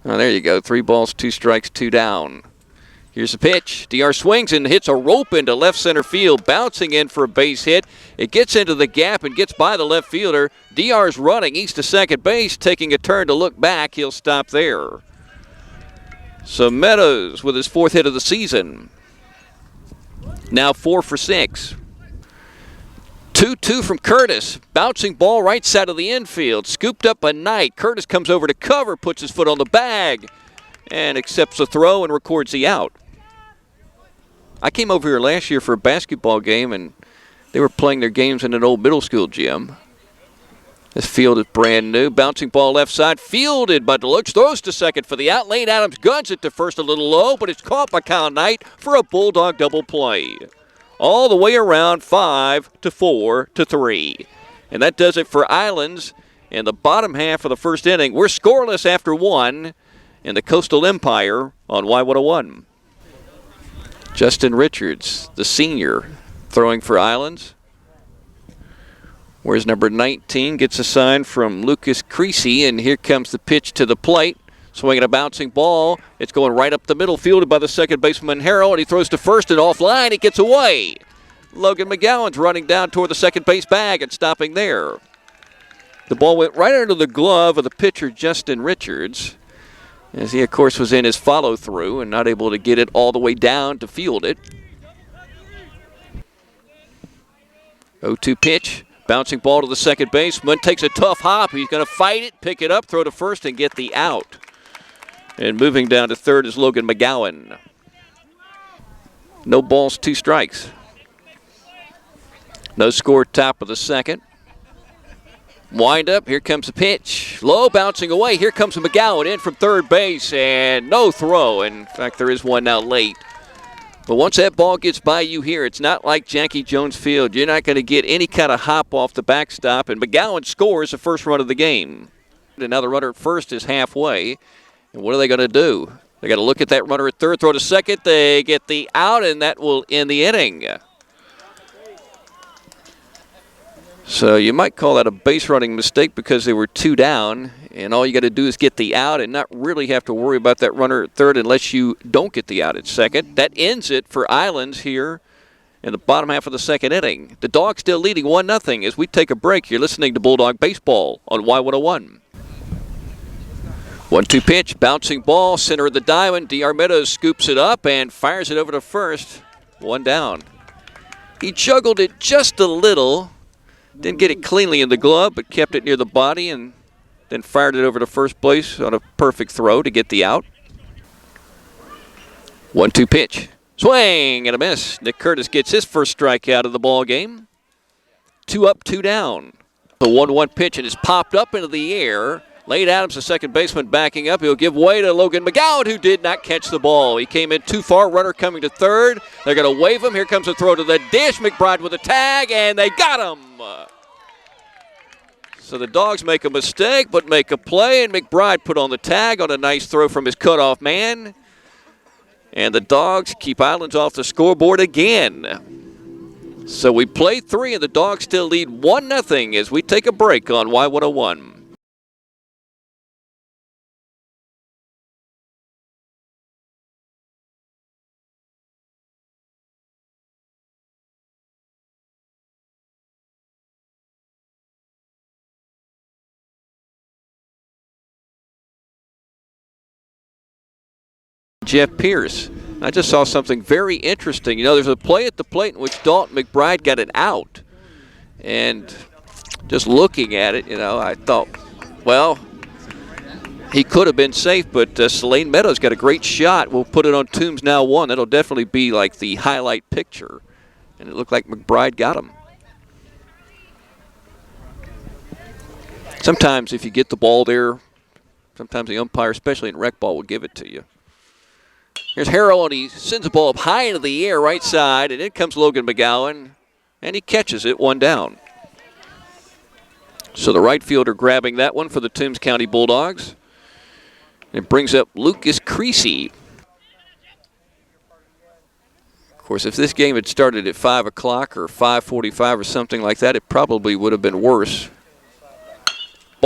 Oh, there you go. 3 balls, 2 strikes, 2 down. Here's the pitch. DR swings and hits a rope into left center field, bouncing in for a base hit. It gets into the gap and gets by the left fielder. DR's running east to second base, taking a turn to look back. He'll stop there. So Meadows with his 4th hit of the season. Now 4 for 6. 2-2 from Curtis. Bouncing ball right side of the infield. Scooped up a Knight. Curtis comes over to cover, puts his foot on the bag, and accepts the throw and records the out. I came over here last year for a basketball game, and they were playing their games in an old middle school gym. This field is brand new. Bouncing ball left side, fielded by Deluxe. Throws to second for the out. Lane Adams guns it to first a little low, but it's caught by Kyle Knight for a Bulldog double play. All the way around, 5-4-3. And that does it for Islands in the bottom half of the first inning. We're scoreless after 1 in the Coastal Empire on Y101. Justin Richards, the senior, throwing for Islands. Whereas number 19 gets a sign from Lucas Creasy, and here comes the pitch to the plate. Swinging a bouncing ball. It's going right up the middle, fielded by the second baseman Harrell, and he throws to first and offline. It gets away. Logan McGowan's running down toward the second base bag and stopping there. The ball went right under the glove of the pitcher, Justin Richards, as he, of course, was in his follow-through and not able to get it all the way down to field it. 0-2 pitch. Bouncing ball to the second baseman. Takes a tough hop. He's going to fight it, pick it up, throw to first, and get the out. And moving down to third is Logan McGowan. No balls, 2 strikes. No score, top of the second. Wind up, here comes the pitch. Low, bouncing away. Here comes McGowan in from third base, and no throw. In fact, there is one now late. But once that ball gets by you here, it's not like Jackie Jones Field. You're not going to get any kind of hop off the backstop, and McGowan scores the first run of the game. And now the runner at first is halfway. And what are they going to do? They got to look at that runner at third, throw to second. They get the out, and that will end the inning. So you might call that a base running mistake because they were 2 down, and all you got to do is get the out and not really have to worry about that runner at third unless you don't get the out at second. That ends it for Islands here in the bottom half of the second inning. The Dogs still leading 1-0 as we take a break. You're listening to Bulldog Baseball on Y101. 1-2 pitch, bouncing ball, center of the diamond. DR Meadows scoops it up and fires it over to first. 1 down. He juggled it just a little. Didn't get it cleanly in the glove, but kept it near the body and then fired it over to first base on a perfect throw to get the out. 1-2 pitch. Swing and a miss. Nick Curtis gets his first strikeout of the ball game. 2 up, 2 down. The 1-1 pitch, and it's popped up into the air. Lane Adams, the second baseman, backing up. He'll give way to Logan McGowan, who did not catch the ball. He came in too far. Runner coming to third. They're going to wave him. Here comes a throw to the dish. McBride with a tag, and they got him. So the Dogs make a mistake, but make a play, and McBride put on the tag on a nice throw from his cutoff man. And the Dogs keep Islands off the scoreboard again. So we play 3, and the Dogs still lead 1-0 as we take a break on Y101. Jeff Pierce. I just saw something very interesting. You know, there's a play at the plate in which Dalton McBride got it out. And just looking at it, you know, I thought, well, he could have been safe, but Selene Meadows got a great shot. We'll put it on Toombs Now 1. That'll definitely be like the highlight picture. And it looked like McBride got him. Sometimes if you get the ball there, sometimes the umpire, especially in rec ball, will give it to you. Here's Harrell, and he sends the ball up high into the air, right side, and in comes Logan McGowan, and he catches it, 1 down. So the right fielder grabbing that one for the Toombs County Bulldogs. It brings up Lucas Creasy. Of course, if this game had started at 5 o'clock or 5:45 or something like that, it probably would have been worse.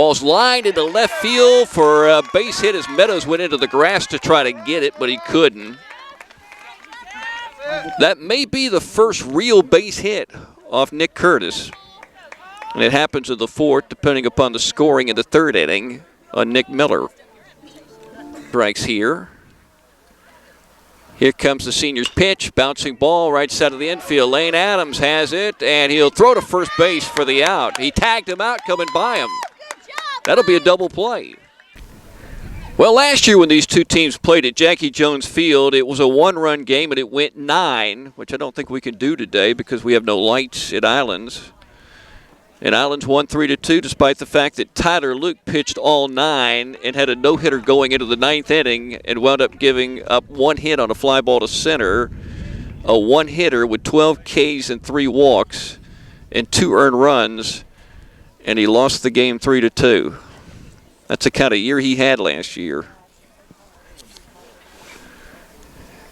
Ball's lined into left field for a base hit as Meadows went into the grass to try to get it, but he couldn't. That may be the first real base hit off Nick Curtis. And it happens in the fourth, depending upon the scoring in the third inning on Nick Miller. Strikes here. Here comes the senior's pitch. Bouncing ball right side of the infield. Lane Adams has it, and he'll throw to first base for the out. He tagged him out coming by him. That'll be a double play. Well, last year when these two teams played at Jackie Jones Field, it was a one-run game, and it went 9, which I don't think we can do today because we have no lights at Islands. And Islands won 3-2 despite the fact that Tyler Luke pitched all 9 and had a no-hitter going into the 9th inning and wound up giving up 1 hit on a fly ball to center. A 1-hitter with 12 Ks and 3 walks and 2 earned runs, and he lost the game 3-2. That's the kind of year he had last year.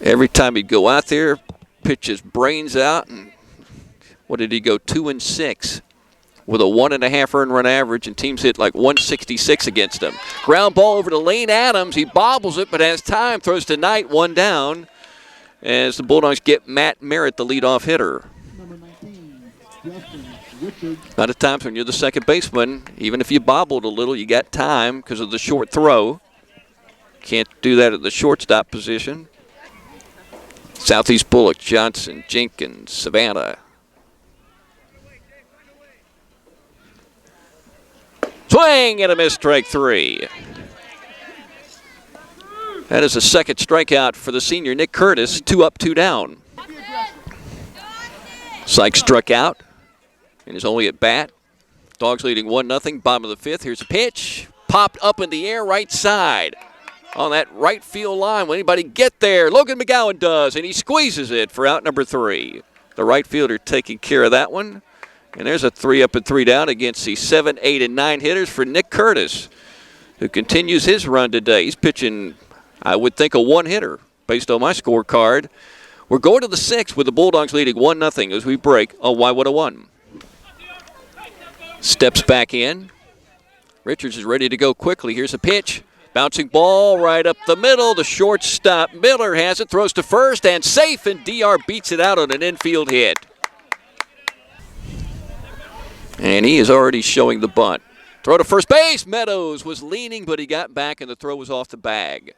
Every time he'd go out there, pitch his brains out, and what did he go, 2-6? With a 1.5 earned run average, and teams hit like 166 against him. Ground ball over to Lane Adams. He bobbles it, but has time. Throws to Knight, 1 down. As the Bulldogs get Matt Merritt, the leadoff hitter. A lot of times when you're the second baseman, even if you bobbled a little, you got time because of the short throw. Can't do that at the shortstop position. Southeast Bullock, Johnson, Jenkins, Savannah. Swing and a miss, strike 3. That is a second strikeout for the senior Nick Curtis. 2 up, 2 down. Sykes struck out and is only at bat. Dogs leading 1-0, bottom of the 5th. Here's a pitch. Popped up in the air, right side. On that right field line. Will anybody get there? Logan McGowan does, and he squeezes it for out number 3. The right fielder taking care of that one. And there's a 3 up and 3 down against the 7, 8, and 9 hitters for Nick Curtis, who continues his run today. He's pitching, I would think, a 1-hitter based on my scorecard. We're going to the 6th with the Bulldogs leading 1-0 as we break on Y101. Steps back in. Richards is ready to go quickly. Here's a pitch. Bouncing ball right up the middle. The shortstop Miller has it, throws to first, and safe, and DR beats it out on an infield hit. And he is already showing the bunt. Throw to first base. Meadows was leaning, but he got back, and the throw was off the bag.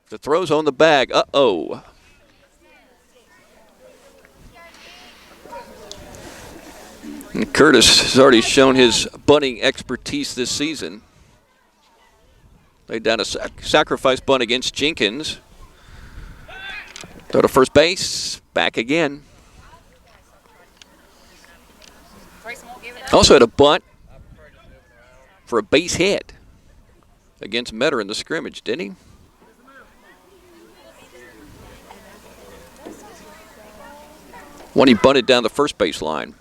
The throw's on the bag. Uh-oh. And Curtis has already shown his bunting expertise this season. Laid down a sacrifice bunt against Jenkins. Throw to first base. Back again. Also had a bunt for a base hit against Metter in the scrimmage, didn't he? One he bunted down the first base line.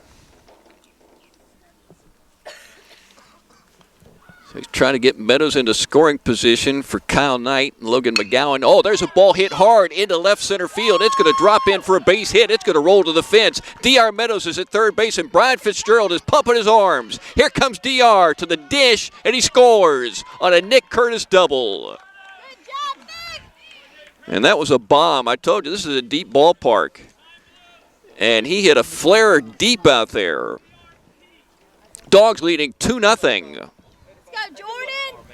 So he's trying to get Meadows into scoring position for Kyle Knight and Logan McGowan. Oh, there's a ball hit hard into left center field. It's going to drop in for a base hit. It's going to roll to the fence. DR Meadows is at third base, and Brian Fitzgerald is pumping his arms. Here comes DR to the dish, and he scores on a Nick Curtis double. Good job, Nick. And that was a bomb. I told you, this is a deep ballpark. And he hit a flare deep out there. Dogs leading 2-0. Jordan.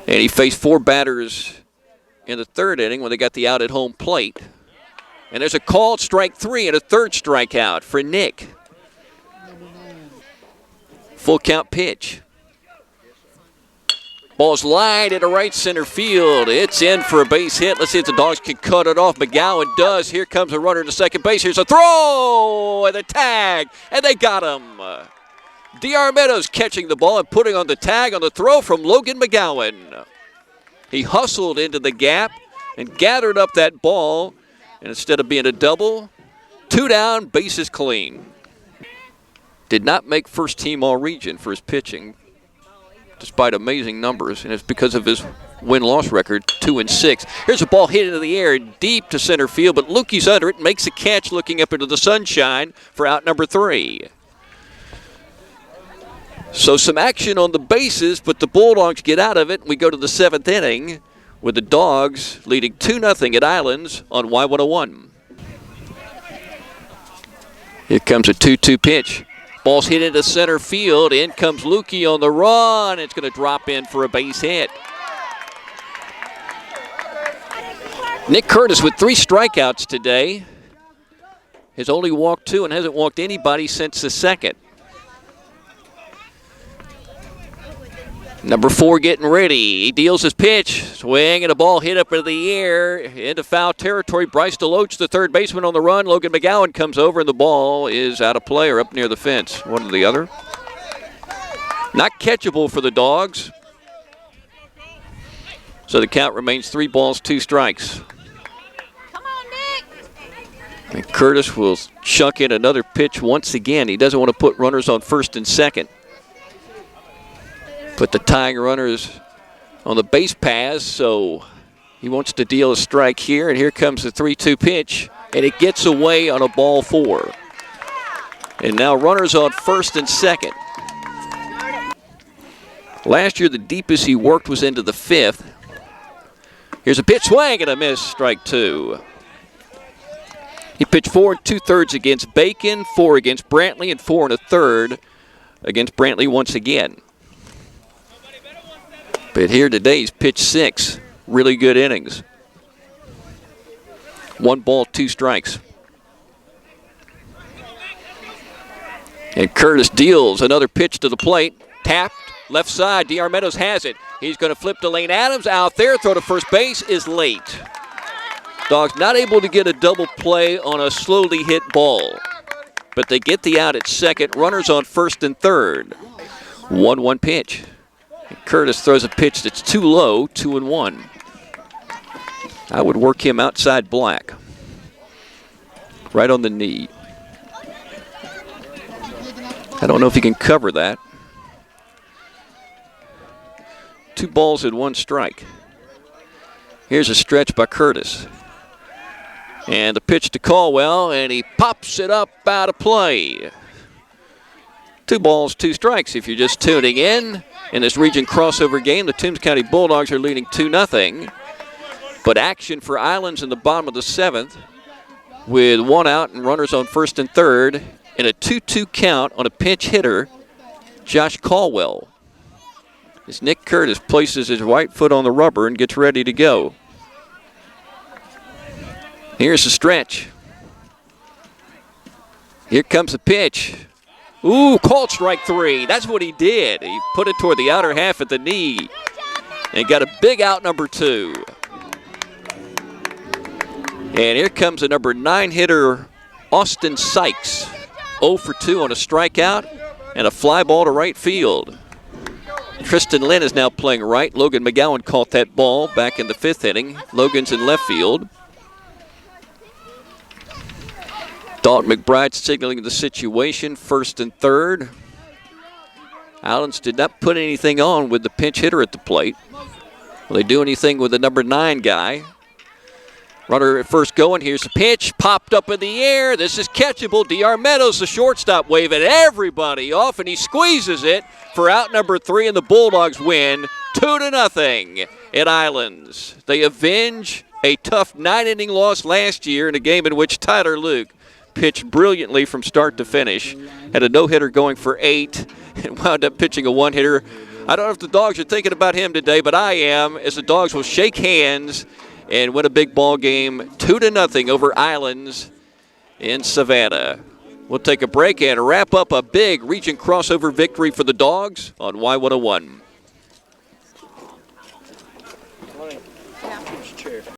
And he faced 4 batters in the third inning when they got the out at home plate. And there's a called strike 3 and a third strikeout for Nick. Full count pitch. Ball's lined into right center field. It's in for a base hit. Let's see if the Dogs can cut it off. McGowan does. Here comes a runner to second base. Here's a throw and a tag, and they got him. DR Meadows catching the ball and putting on the tag on the throw from Logan McGowan. He hustled into the gap and gathered up that ball, and instead of being a double, 2 down, bases clean. Did not make first team all-region for his pitching, despite amazing numbers, and it's because of his win-loss record, 2-6. Here's a ball hit into the air deep to center field, but Lukey's under it and makes a catch looking up into the sunshine for out number 3. So some action on the bases, but the Bulldogs get out of it. We go to the 7th inning with the Dogs leading 2-0 at Islands on Y101. Here comes a 2-2 pitch. Ball's hit into center field. In comes Lukey on the run. It's going to drop in for a base hit. Nick Curtis with 3 strikeouts today. Has only walked 2 and hasn't walked anybody since the 2nd. Number 4 getting ready. He deals his pitch. Swing and a ball hit up into the air. Into foul territory. Bryce DeLoach, the third baseman on the run. Logan McGowan comes over and the ball is out of play or up near the fence. One or the other. Not catchable for the Dogs. So the count remains 3 balls, 2 strikes. Come on, Nick. And Curtis will chuck in another pitch once again. He doesn't want to put runners on first and second. Put the tying runners on the base paths, so he wants to deal a strike here. And here comes the 3-2 pitch, and it gets away on a ball 4. And now runners on first and second. Last year, the deepest he worked was into the 5th. Here's a pitch, swing and a miss, strike 2. He pitched 4 2/3 against Bacon, 4 against Brantley, and 4 1/3 against Brantley once again. But here today, he's pitched 6 really good innings. 1 ball, 2 strikes. And Curtis deals another pitch to the plate. Tapped, left side. D.R. Meadows has it. He's going to flip to Lane Adams out there. Throw to first base is late. Dogs not able to get a double play on a slowly hit ball. But they get the out at second. Runners on first and third. 1-1 pitch. Curtis throws a pitch that's too low, 2-1. I would work him outside black. Right on the knee. I don't know if he can cover that. 2 balls and 1 strike. Here's a stretch by Curtis. And the pitch to Caldwell, and he pops it up out of play. 2 balls, 2 strikes if you're just tuning in. In this region crossover game, the Toombs County Bulldogs are leading 2-0. But action for Islands in the bottom of the 7th with 1 out and runners on first and third and a 2-2 count on a pinch hitter, Josh Caldwell. As Nick Curtis places his right foot on the rubber and gets ready to go. Here's the stretch. Here comes the pitch. Ooh, called strike 3. That's what he did. He put it toward the outer half of the knee and got a big out, number 2. And here comes the number 9 hitter, Austin Sykes. 0 for 2 on a strikeout and a fly ball to right field. Tristan Lynn is now playing right. Logan McGowan caught that ball back in the 5th inning. Logan's in left field. Dalton McBride signaling the situation, first and third. Islands did not put anything on with the pinch hitter at the plate. Will they do anything with the number 9 guy? Runner at first going. Here's the pitch. Popped up in the air. This is catchable. D.R. Meadows, the shortstop, waving everybody off, and he squeezes it for out number 3, and the Bulldogs win 2-0 at Islands. They avenge a tough 9-inning loss last year in a game in which Tyler Luke pitched brilliantly from start to finish. Had a no-hitter going for 8 and wound up pitching a 1-hitter. I don't know if the Dogs are thinking about him today, but I am, as the Dogs will shake hands and win a big ball game 2-0 over Islands in Savannah. We'll take a break and wrap up a big region crossover victory for the Dogs on Y101.